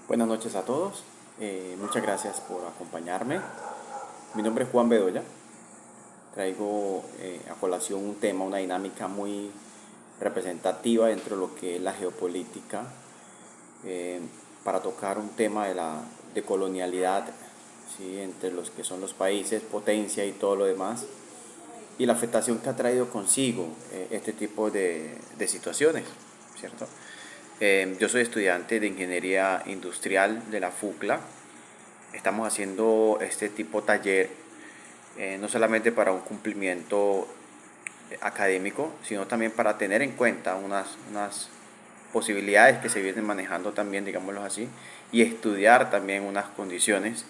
Buenas noches a todos. Muchas gracias por acompañarme. Mi nombre es Juan Bedoya. Traigo a colación un tema, una dinámica muy representativa dentro de lo que es la geopolítica, eh, para tocar un tema de colonialidad, ¿sí? Entre los que son los países, potencia y todo lo demás, y la afectación que ha traído consigo este tipo de situaciones, ¿cierto? Yo soy estudiante de Ingeniería Industrial de la FUCLA. Estamos haciendo este tipo de taller, no solamente para un cumplimiento académico, sino también para tener en cuenta unas posibilidades que se vienen manejando también, digámoslo así, y estudiar también unas condiciones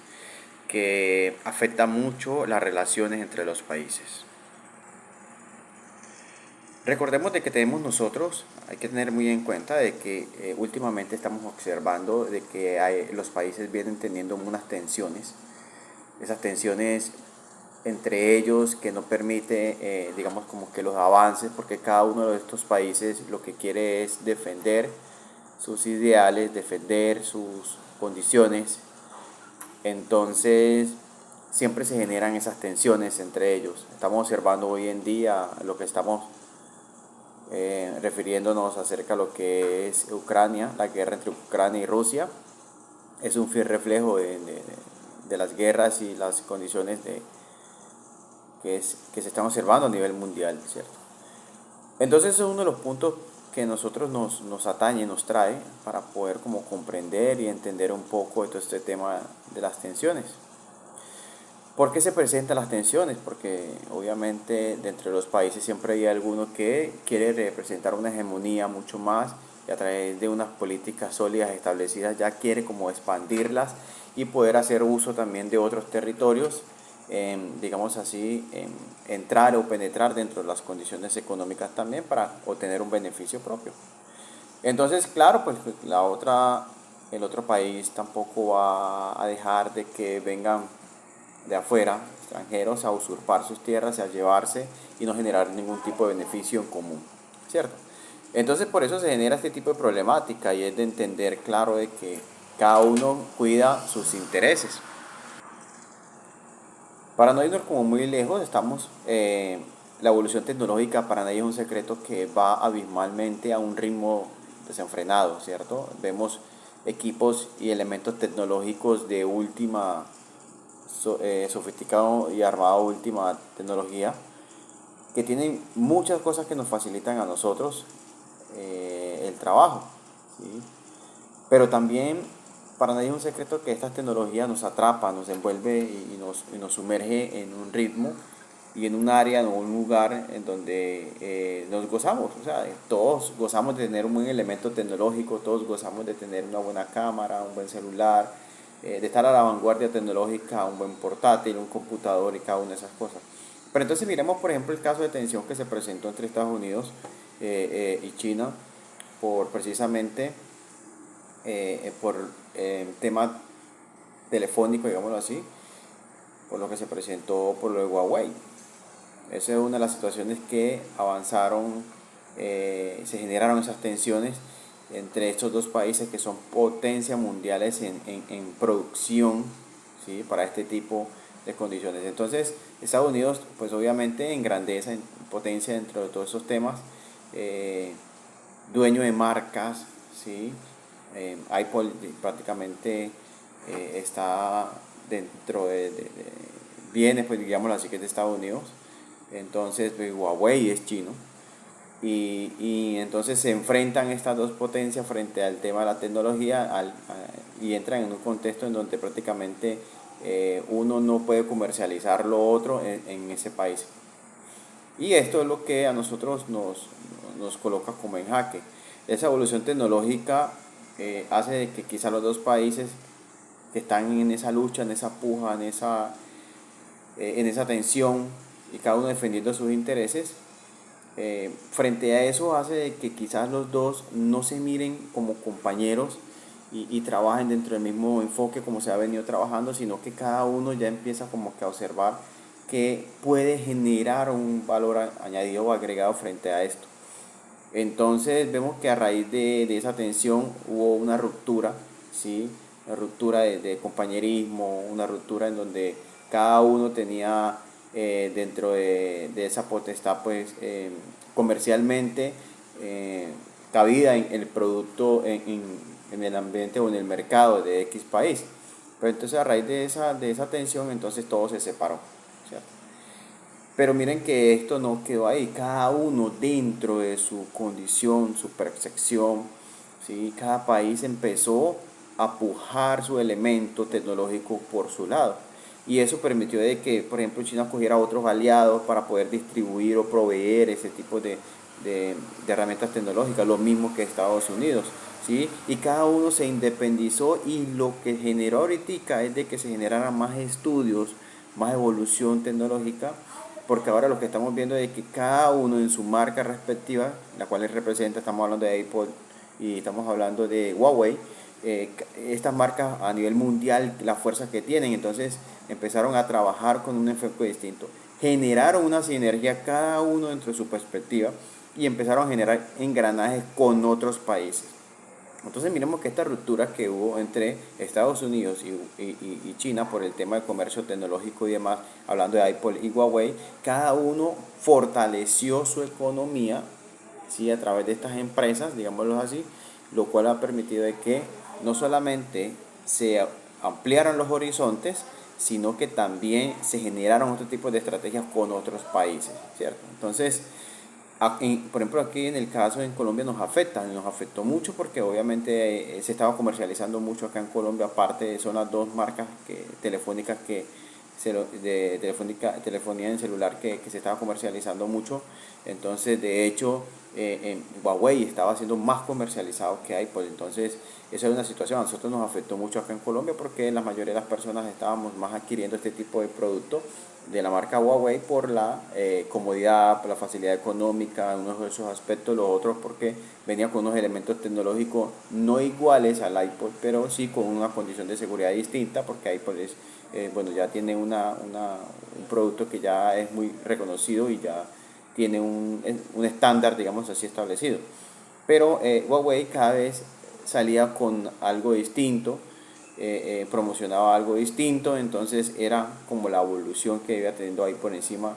que afectan mucho las relaciones entre los países. Recordemos de que tenemos nosotros, hay que tener muy en cuenta de que últimamente estamos observando de que los países vienen teniendo unas tensiones, esas tensiones entre ellos que no permite, digamos, como que los avances, porque cada uno de estos países lo que quiere es defender sus ideales, defender sus condiciones. Entonces siempre se generan esas tensiones entre ellos. Estamos observando hoy en día lo que estamos refiriéndonos acerca de lo que es Ucrania, la guerra entre Ucrania y Rusia. Es un fiel reflejo de las guerras y las condiciones que se están observando a nivel mundial, ¿cierto? Entonces es uno de los puntos que nosotros nos atañe, nos trae para poder como comprender y entender un poco de todo este tema de las tensiones. ¿Por qué se presentan las tensiones? Porque obviamente dentro de los países siempre hay alguno que quiere representar una hegemonía mucho más y a través de unas políticas sólidas establecidas ya quiere como expandirlas y poder hacer uso también de otros territorios, digamos así, entrar o penetrar dentro de las condiciones económicas también para obtener un beneficio propio. Entonces, claro, pues el otro país tampoco va a dejar de que vengan de afuera, extranjeros, a usurpar sus tierras y a llevarse y no generar ningún tipo de beneficio en común, ¿cierto? Entonces por eso se genera este tipo de problemática y es de entender claro de que cada uno cuida sus intereses. Para no irnos como muy lejos, la evolución tecnológica para nadie es un secreto que va abismalmente a un ritmo desenfrenado, ¿cierto? Vemos equipos y elementos tecnológicos de última sofisticado y armado última tecnología, que tienen muchas cosas que nos facilitan a nosotros el trabajo, ¿sí? Pero también para nadie es un secreto que esta tecnología nos atrapa, nos envuelve y nos sumerge en un ritmo y en un área, en un lugar en donde nos gozamos. O sea, todos gozamos de tener un buen elemento tecnológico, todos gozamos de tener una buena cámara, un buen celular, de estar a la vanguardia tecnológica, un buen portátil, un computador y cada una de esas cosas. Pero entonces miremos, por ejemplo, el caso de tensión que se presentó entre Estados Unidos y China por precisamente por tema telefónico, digámoslo así, por lo que se presentó por lo de Huawei. Esa es una de las situaciones que avanzaron, se generaron esas tensiones entre estos dos países que son potencias mundiales en producción, ¿sí? Para este tipo de condiciones. Entonces, Estados Unidos, pues obviamente en grandeza, en potencia dentro de todos esos temas, eh, dueño de marcas, ¿sí? Apple prácticamente está dentro bienes, pues digámoslo así, que es de Estados Unidos. Entonces, pues, Huawei es chino. Y entonces se enfrentan estas dos potencias frente al tema de la tecnología y entran en un contexto en donde prácticamente uno no puede comercializar lo otro en ese país. Y esto es lo que a nosotros nos coloca como en jaque. Esa evolución tecnológica hace de que quizá los dos países que están en esa lucha, en esa puja, en esa tensión y cada uno defendiendo sus intereses, frente a eso hace de que quizás los dos no se miren como compañeros y trabajen dentro del mismo enfoque como se ha venido trabajando, sino que cada uno ya empieza como que a observar que puede generar un valor añadido o agregado frente a esto. Entonces vemos que a raíz de esa tensión hubo una ruptura, ¿sí? una ruptura de compañerismo, una ruptura en donde cada uno tenía dentro de esa potestad, pues comercialmente, eh, cabida en el producto, en el ambiente o en el mercado de X país. Pero entonces a raíz de esa tensión, entonces todo se separó, ¿cierto? Pero miren que esto no quedó ahí, cada uno dentro de su condición, su percepción, ¿sí? Cada país empezó a pujar su elemento tecnológico por su lado. Y eso permitió de que, por ejemplo, China cogiera otros aliados para poder distribuir o proveer ese tipo de herramientas tecnológicas, lo mismo que Estados Unidos. ¿Sí? Y cada uno se independizó y lo que generó ahorita es de que se generaran más estudios, más evolución tecnológica, porque ahora lo que estamos viendo es que cada uno en su marca respectiva, la cual les representa, estamos hablando de Apple y estamos hablando de Huawei, estas marcas a nivel mundial, la fuerza que tienen, entonces empezaron a trabajar con un enfoque distinto, generaron una sinergia cada uno dentro de su perspectiva y empezaron a generar engranajes con otros países. Entonces miremos que esta ruptura que hubo entre Estados Unidos y China por el tema de comercio tecnológico y demás, hablando de Apple y Huawei, cada uno fortaleció su economía, ¿sí? A través de estas empresas, digámoslo así, lo cual ha permitido de que no solamente se ampliaran los horizontes, sino que también se generaron otro tipo de estrategias con otros países, ¿cierto? Entonces, por ejemplo, aquí en el caso en Colombia nos afectó mucho porque obviamente se estaba comercializando mucho acá en Colombia, aparte son las dos marcas telefónicas de telefonía en celular que se estaba comercializando mucho. Entonces, de hecho, en Huawei estaba siendo más comercializado que Apple. Entonces, esa es una situación. A nosotros nos afectó mucho acá en Colombia porque la mayoría de las personas estábamos más adquiriendo este tipo de producto de la marca Huawei por la comodidad, por la facilidad económica, uno de esos aspectos, los otros porque venía con unos elementos tecnológicos no iguales al iPod, pero sí con una condición de seguridad distinta, porque iPod es, bueno, ya tiene un producto que ya es muy reconocido y ya tiene un estándar, digamos así, establecido. Pero Huawei cada vez salía con algo distinto, promocionaba algo distinto, entonces era como la evolución que iba teniendo ahí por encima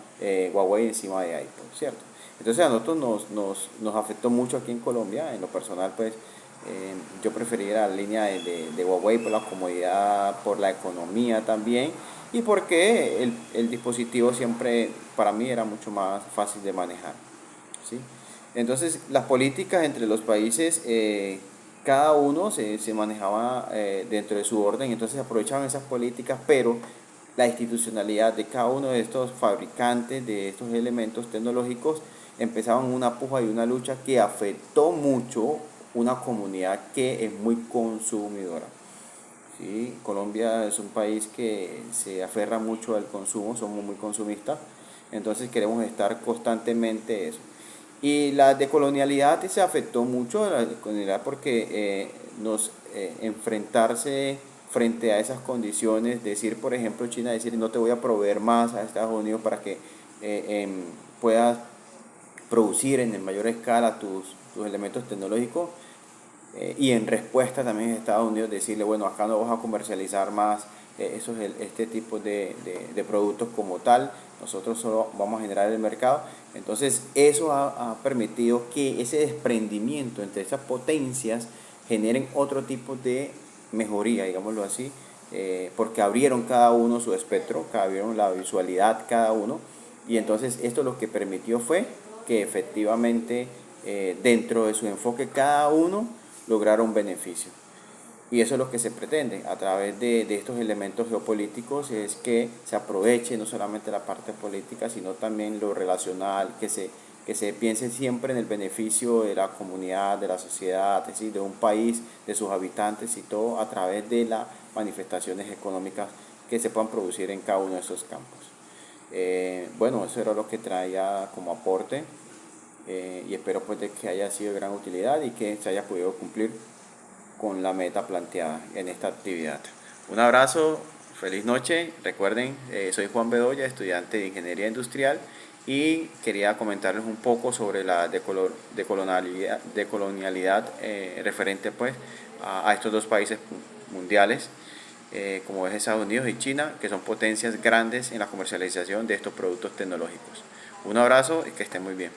Huawei encima de iPhone, ¿cierto? Entonces a nosotros nos afectó mucho aquí en Colombia, en lo personal pues yo preferiría la línea de Huawei por la comodidad, por la economía también y porque el dispositivo siempre para mí era mucho más fácil de manejar, ¿sí? Entonces, las políticas entre los países, cada uno se manejaba dentro de su orden, entonces aprovechaban esas políticas, pero la institucionalidad de cada uno de estos fabricantes, de estos elementos tecnológicos, empezaban una puja y una lucha que afectó mucho una comunidad que es muy consumidora. ¿Sí? Colombia es un país que se aferra mucho al consumo, somos muy consumistas, entonces queremos estar constantemente eso. Y la decolonialidad se afectó mucho, la decolonialidad porque nos enfrentarse frente a esas condiciones, decir por ejemplo China, decir no te voy a proveer más a Estados Unidos para que puedas producir en mayor escala tus elementos tecnológicos, y en respuesta también Estados Unidos decirle, bueno, acá no vas a comercializar más este tipo de productos como tal, nosotros solo vamos a generar el mercado. Entonces eso ha permitido que ese desprendimiento entre esas potencias generen otro tipo de mejoría, digámoslo así, porque abrieron cada uno su espectro, abrieron la visualidad cada uno, y entonces esto lo que permitió fue que efectivamente dentro de su enfoque cada uno lograra un beneficio. Y eso es lo que se pretende a través de estos elementos geopolíticos, es que se aproveche no solamente la parte política, sino también lo relacional, que se piense siempre en el beneficio de la comunidad, de la sociedad, es decir, de un país, de sus habitantes y todo a través de las manifestaciones económicas que se puedan producir en cada uno de esos campos. Bueno, eso era lo que traía como aporte, y espero pues de que haya sido de gran utilidad y que se haya podido cumplir con la meta planteada en esta actividad. Un abrazo, feliz noche. Recuerden, soy Juan Bedoya, estudiante de Ingeniería Industrial y quería comentarles un poco sobre la decolonialidad referente pues a estos dos países mundiales, como es Estados Unidos y China, que son potencias grandes en la comercialización de estos productos tecnológicos. Un abrazo y que estén muy bien.